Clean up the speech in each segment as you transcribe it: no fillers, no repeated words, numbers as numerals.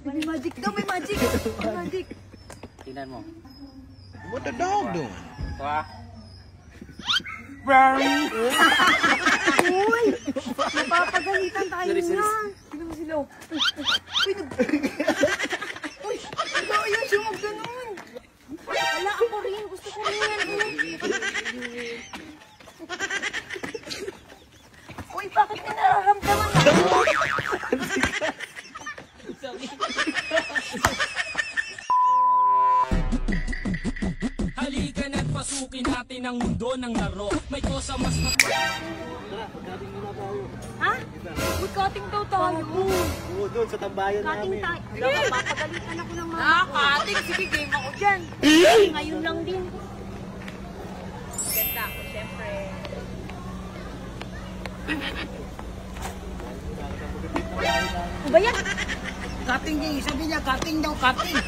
May magic daw, may magic. May magic. Tingnan mo. What the dog doing? Wah. Uy! Napapagalitan tayo na. Tignan mo sila. Uy! Ayaw siya mag-ganon. Wala, ako rin. Gusto ko rin yan. Uy, bakit ka nararamdaman na? Halika na't pasukin natin ang mundo ng laro. May kosa mas Ha? Uy, cutting daw tayo. Oo, doon sa tambayan Cutting namin. tayo. Wala, papagalitan ako ng mama. Cutting, sige, game ako dyan. Ngayon lang din. Ganda ako, syempre. Ano ba yan? Cutting niya, sabi niya, cutting daw, cutting.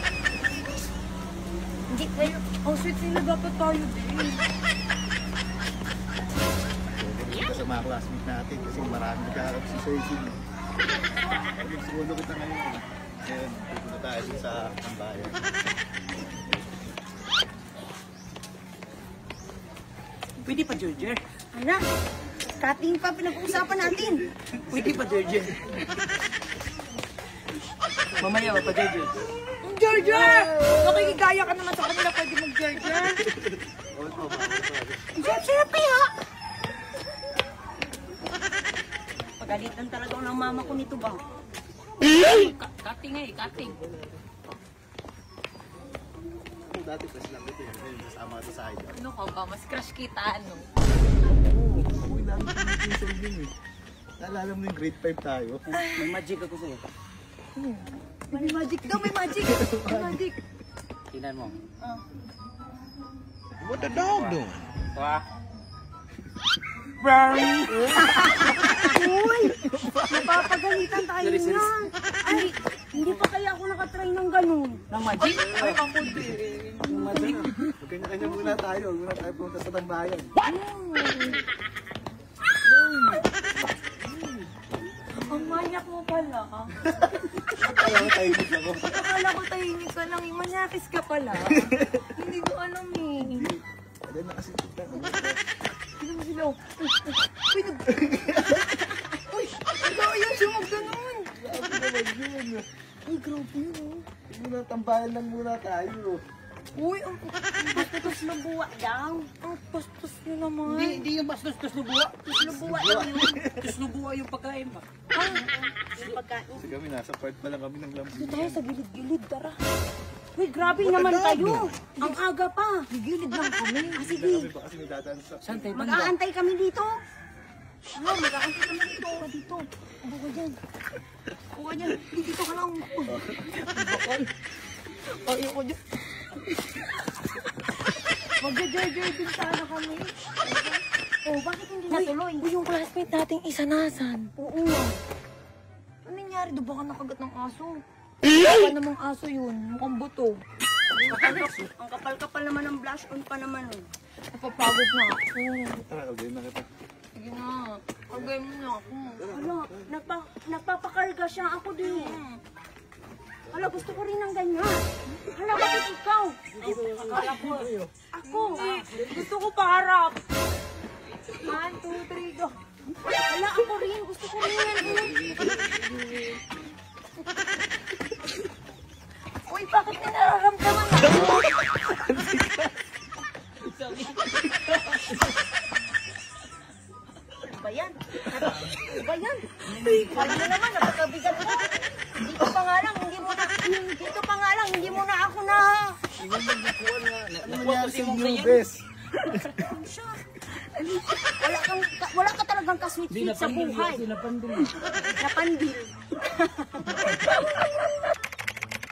Hindi, well, ang sweet sila dapat tayo din. Kita sa mga classmate natin kasi marami nagkaharap si Sergio. Segundo kita ngayon. Ngayon, pupunta tayo sa tambayan. Pwede pa, George. Ano? Cutting pa pinag-uusapan natin. Pwede pa, George. Mamaya pa, George. Georgia! Nakikigaya ka naman sa kanila, pwede mag-Georgia. Siyempre ha! Pagalitan talaga ng mama ko nito ba? Cutting eh, cutting. Dati press lang ito yun. Ngayon, kasama ito sa idol. Ano ka ba? Mas crush kita, ano? Oo, uy, dami ko yung pinsan din eh. Naalala mo yung grade 5 tayo? May magic ako sa'yo. May magic daw, may magic. May magic. Tingnan mo. What the dog doing? Wah. Uy! Napapagalitan tayo na. Ay, hindi pa kaya ako nakatry ng ganun. Ng magic? Ay, ako din. Ng magic? Magkanya-kanya muna tayo. Muna tayo punta sa tambayan. Ang manyak mo pala. Kaya ko tayo dito ako. Akala ko tahimik ka lang. Manyakis ka pala. Hindi ko alam eh. Ayan na kasi kita. Tignan mo sila. Uy, uy, ayaw siya mag-ganon. Grabe naman yun. Uy, grabe yun oh. Muna tambayan lang muna tayo. Uy, ang bastos na buwa daw. Ang bastos nyo naman. Hindi yung bastos, tuslubuwa. Bastos buwa daw yun. Tuslubuwa yung pagkain ba? Yung pagkain. Kasi kami nasa part pa lang kami ng Dito lambing. tayo sa gilid-gilid, tara. Uy, grabe naman kayo. Ang aga pa. Gilid lang kami. Ah, sige. Kami pa kasi nagdadaan sa... Saan tayo banda? Mag-aantay kami dito. Ano, mag-aantay kami dito. Dito. Ubo ka dyan. Ubo ka dyan. Dito ka lang. Bakal. Ayaw ko dyan. Mag-jar-jar din sana kami. Oh, bakit hindi natuloy? Uy, yung classmate nating isa nasan. Oo. Ano nangyari? Doon baka nakagat ng aso? Baka namang aso yun. Mukhang buto. Ang kapal-kapal naman ng blush on pa naman. Napapagod na ako. Tara, okay na kita. Sige na. Pagay mo na ako. Hala, nagpapakarga siya. Ako din. Hala, gusto ko rin ng ganyan. Hala, bakit ikaw? Akala ko. Ako. Gusto ko paharap. 1, 2, 3, go. Hala, ako rin. Gusto ko rin yan. Uy, bakit ka nararamdaman na? Ano ba yan? Ano ba yan? Ano na naman, napakabigat mo. Dito pa nga lang, hindi mo na ako na. Ano nangyari sa inyo, bes? Wala ka talagang kasweet-sweet sa buhay. Napandil. Napandil.